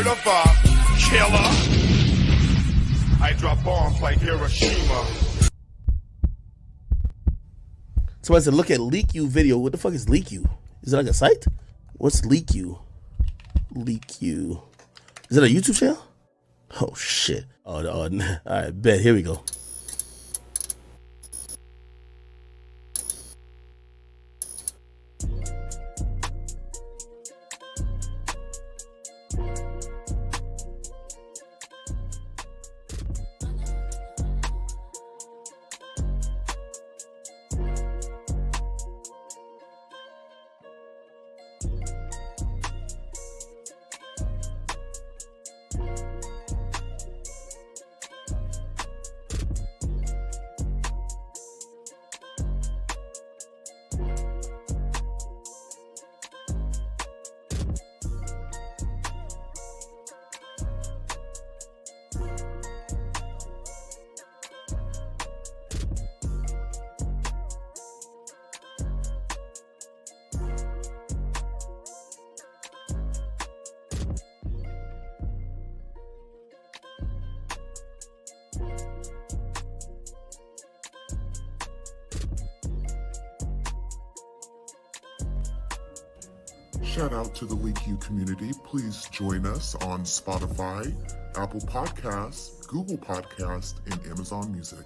heard of a killer? I drop bombs like Hiroshima. Somebody said, look at Leak You video. What the fuck is Leak You? Is it like a site? What's Leak You? Leak You. Is it a YouTube channel? Oh, shit. Oh, all right, bet. Here we go. Shout out to the Leak You community. Please join us on Spotify, Apple Podcasts, Google Podcasts, and Amazon Music.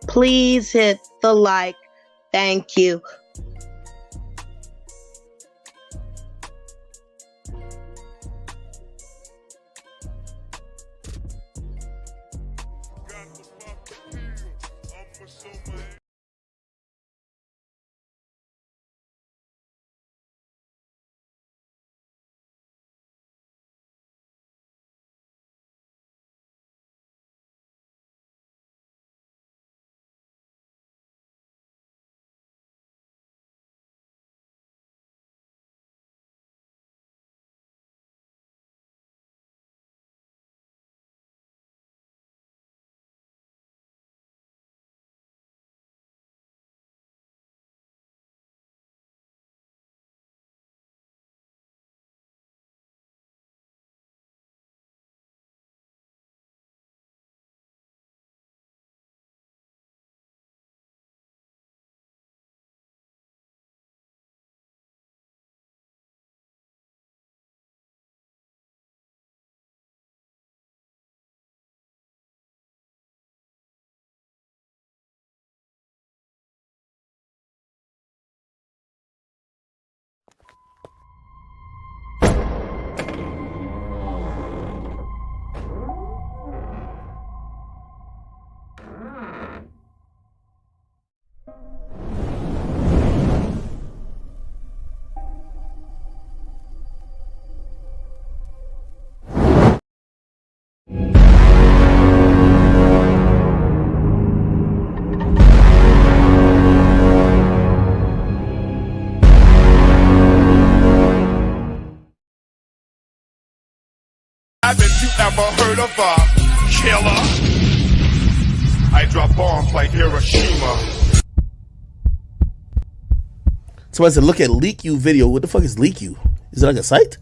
Please hit the like. Thank you. Haven't you ever heard of a killer? I drop bombs like Hiroshima. Somebody said, look at Leak You video. What the fuck is Leak You? Is it like a site?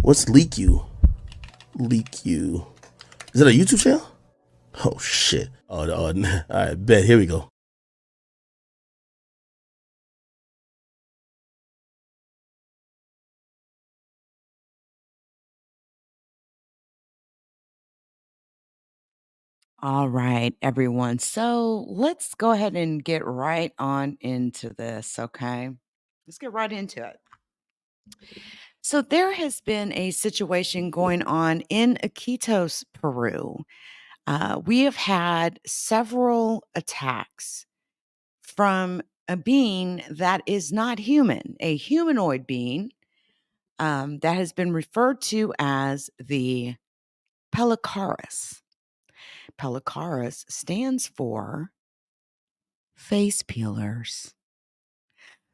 What's Leak You? Leak You. Is it a YouTube channel? Oh, shit. Oh, all right, bet. Here we go. All right, everyone. So let's go ahead and get right on into this, okay? Let's get right into it. So there has been a situation going on in Iquitos, Peru. We have had several attacks from a being that is not human, a humanoid being that has been referred to as the Pelacaras. Pelacaras stands for face peelers.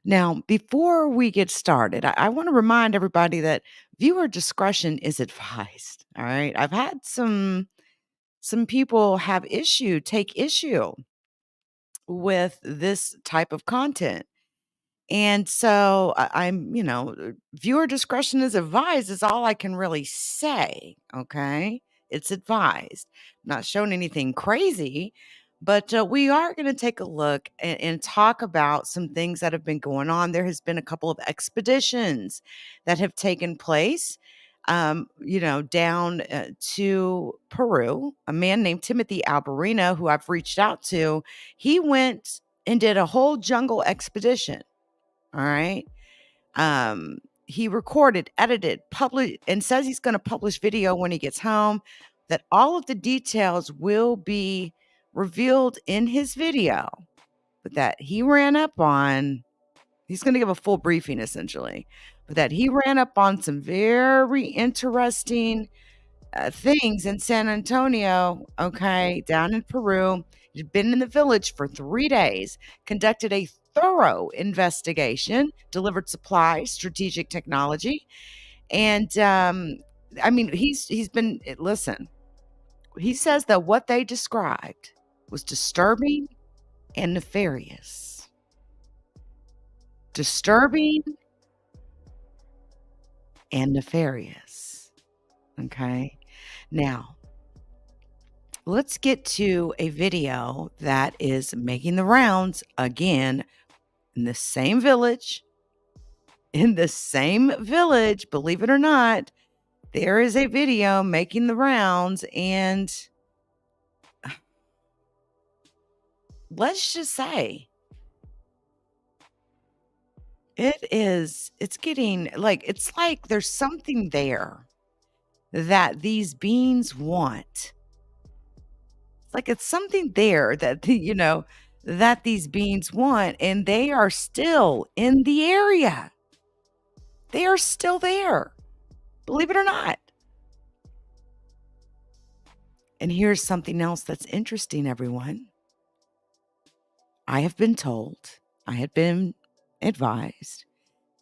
Now, before we get started, I want to remind everybody that viewer discretion is advised. All right. I've had some people take issue with this type of content. And so I'm, viewer discretion is advised is all I can really say. Okay. It's advised. Not showing anything crazy, but we are going to take a look and talk about some things that have been going on. There has been a couple of expeditions that have taken place, down to Peru. A man named Timothy Alberino, who I've reached out to, he went and did a whole jungle expedition. All right. He recorded, edited, published, and says he's going to publish video when he gets home, that all of the details will be revealed in his video, but that he ran up on, he's going to give a full briefing essentially, but that he ran up on some very interesting things in San Antonio, okay, down in Peru. He'd been in the village for 3 days, conducted a thorough investigation, delivered supplies, strategic technology, and he's been listen. He says that what they described was disturbing and nefarious. Disturbing and nefarious. Okay. Now, let's get to a video that is making the rounds again in the same village. In the same village, believe it or not, there is a video making the rounds, and let's just say it's getting it's like there's something there that these beings want. It's like it's something there that that these beings want, and they are still in the area. They are still there, believe it or not. And here's something else that's interesting, everyone. I have been told, I had been advised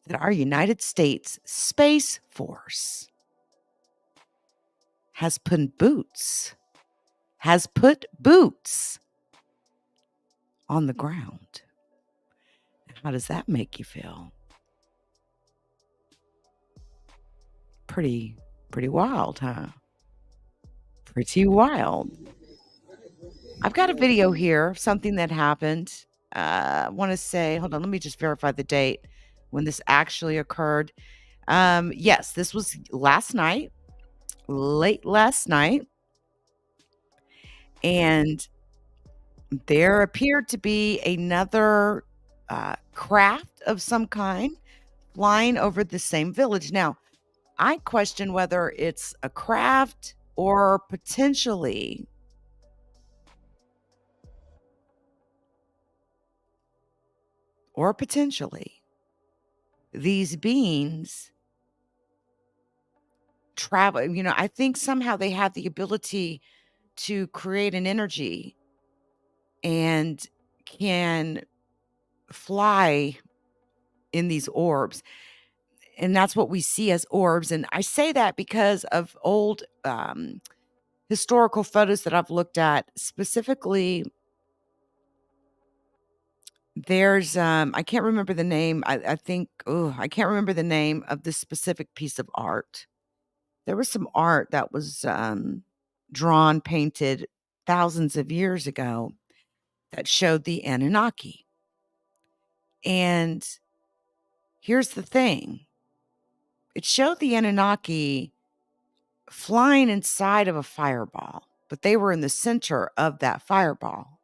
that our United States Space Force has put boots on the ground. How does that make you feel? Pretty wild, huh? Pretty wild. I've got a video here of something that happened. I want to say, hold on, let me just verify the date when this actually occurred. Yes, this was last night, late last night. And there appeared to be another craft of some kind flying over the same village. Now, I question whether it's a craft or potentially these beings travel. I think somehow they have the ability to create an energy and can fly in these orbs. And that's what we see as orbs. And I say that because of old historical photos that I've looked at. Specifically, there's I can't remember the name. I can't remember the name of this specific piece of art. There was some art that was drawn, painted thousands of years ago that showed the Anunnaki. And here's the thing. It showed the Anunnaki flying inside of a fireball, but they were in the center of that fireball.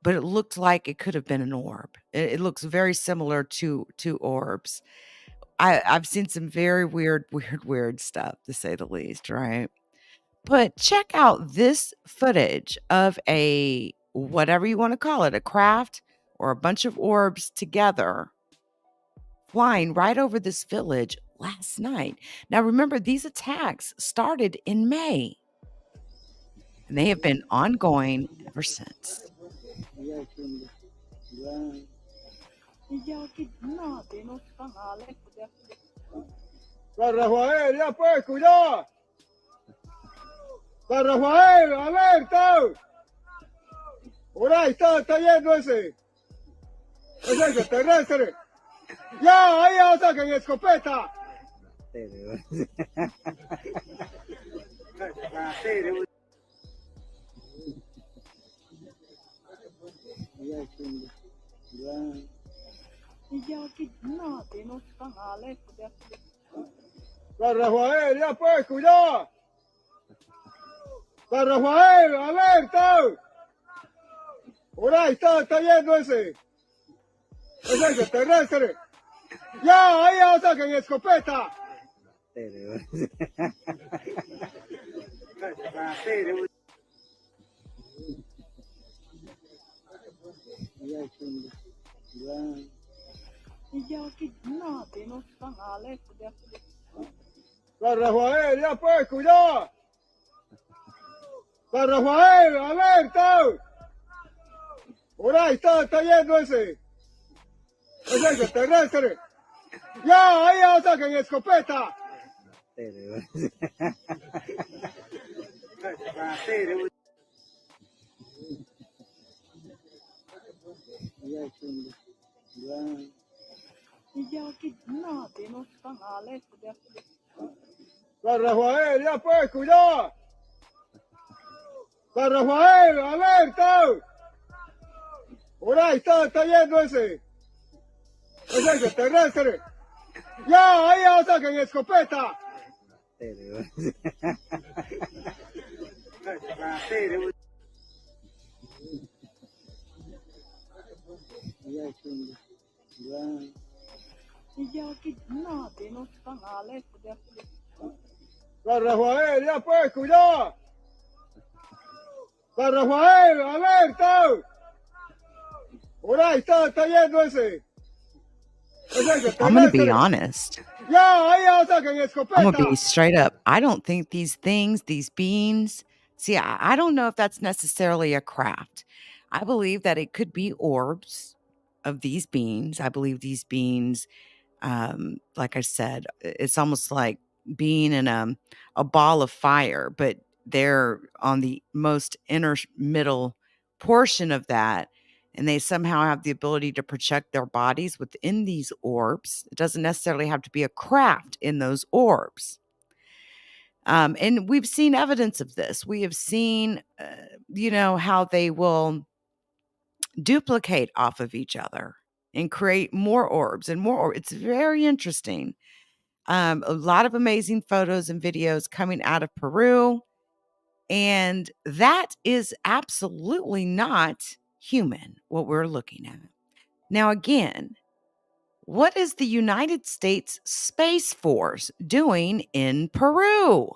But it looked like it could have been an orb. It looks very similar to orbs. I've seen some very weird stuff, to say the least, right? But check out this footage of a, whatever you want to call it, a craft or a bunch of orbs together flying right over this village last night. Now, remember, these attacks started in May, and they have been ongoing ever since. Rafael, ya pues, cuidado. Rafael, Alberto. Por ahí está yendo ese. Es extraterrestre. Ya, ahí ya saquen escopeta. La Rafael, ya pues, cuidado. La Rafael, alerta. Por ahí está yendo ese. Es extraterrestre. Ya, ahí ya saquen escopeta. La Rafael, ya pues, cuidado. La Rafael, alerta. Por ahí está yendo ese. Es extraterrestre. Ya, ahí ya saquen escopeta. La Rafael, ya pues, cuidado. La Rafael, alerta. Por ahí está yendo ese. Es extraterrestre. Ya, ahí ya saquen escopeta. La Rafael, ya pues, cuidado. La Rafael, alerta. Por ahí está yendo ese. Es I'm going to be extraterrestre. honest. Ya, ahí ya saquen I'm going to escopeta. be straight up. I don't think these things, these beings, see, I don't know if that's necessarily a craft. I believe that it could be orbs of these beings. I believe these beings, like I said, it's almost like being in a ball of fire, but they're on the most inner middle portion of that. And they somehow have the ability to project their bodies within these orbs. It doesn't necessarily have to be a craft in those orbs. And we've seen evidence of this. We have seen, how they will duplicate off of each other and create more orbs and more. It's very interesting. A lot of amazing photos and videos coming out of Peru. And that is absolutely not human, what we're looking at. Now, again, what is the United States Space Force doing in Peru?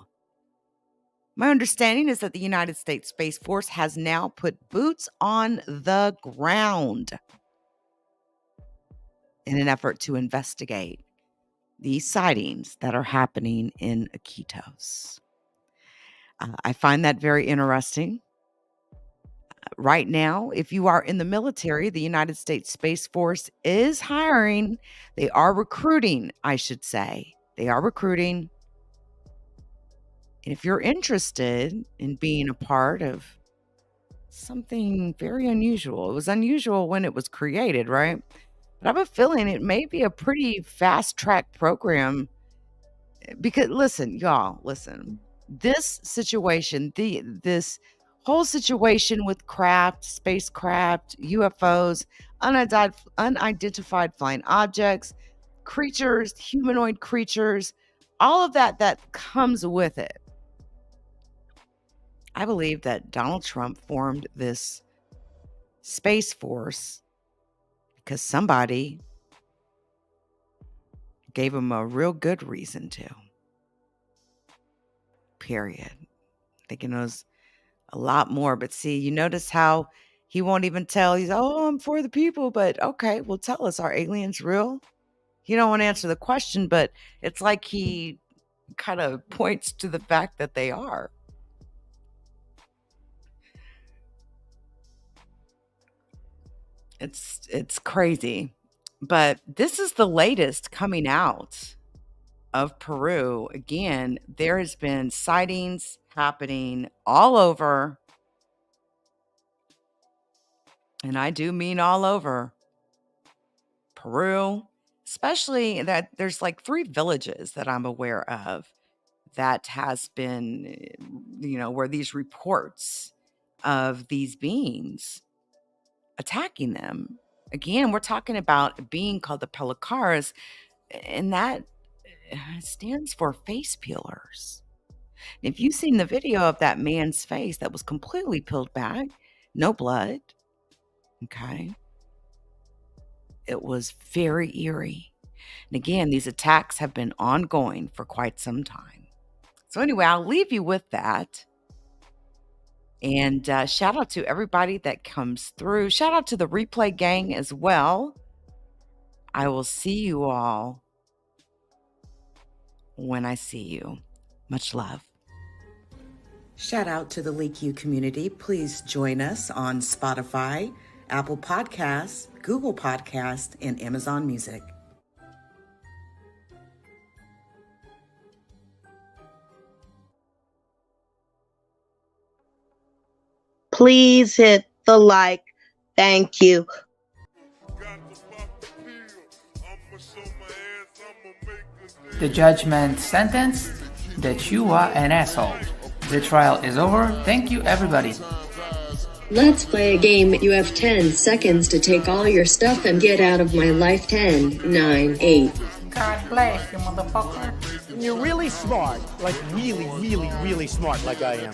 My understanding is that the United States Space Force has now put boots on the ground in an effort to investigate these sightings that are happening in Iquitos. I find that very interesting. Right now, if you are in the military, the United States Space Force is hiring. They are recruiting, I should say. They are recruiting. And if you're interested in being a part of something very unusual, it was unusual when it was created, right? But I have a feeling it may be a pretty fast track program because listen, y'all, listen. This situation, this whole situation with craft, spacecraft, UFOs, unidentified flying objects, creatures, humanoid creatures, all of that comes with it. I believe that Donald Trump formed this Space Force because somebody gave him a real good reason to. Period. Thinking it was a lot more. But see, you notice how he won't even tell. He's, oh, I'm for the people. But okay, well, tell us, are aliens real? He don't want to answer the question, but it's like he kind of points to the fact that they are. It's crazy. But this is the latest coming out of Peru. Again, there has been sightings happening all over. And I do mean all over Peru, especially that there's like 3 villages that I'm aware of that has been, where these reports of these beings attacking them. Again, we're talking about a being called the Pelacaras, and that stands for face peelers. If you've seen the video of that man's face that was completely peeled back, no blood, okay, it was very eerie. And again, these attacks have been ongoing for quite some time. So anyway, I'll leave you with that. And shout out to everybody that comes through. Shout out to the replay gang as well. I will see you all when I see you. Much love. Shout out to the Leak You community. Please join us on Spotify, Apple Podcasts, Google Podcasts, and Amazon Music. Please hit the like. Thank you. The judgment sentence that you are an asshole. The trial is over. Thank you, everybody. Let's play a game. You have 10 seconds to take all your stuff and get out of my life. 10, 9, 8. God bless you, motherfucker. You're really smart, like really, really, really smart like I am.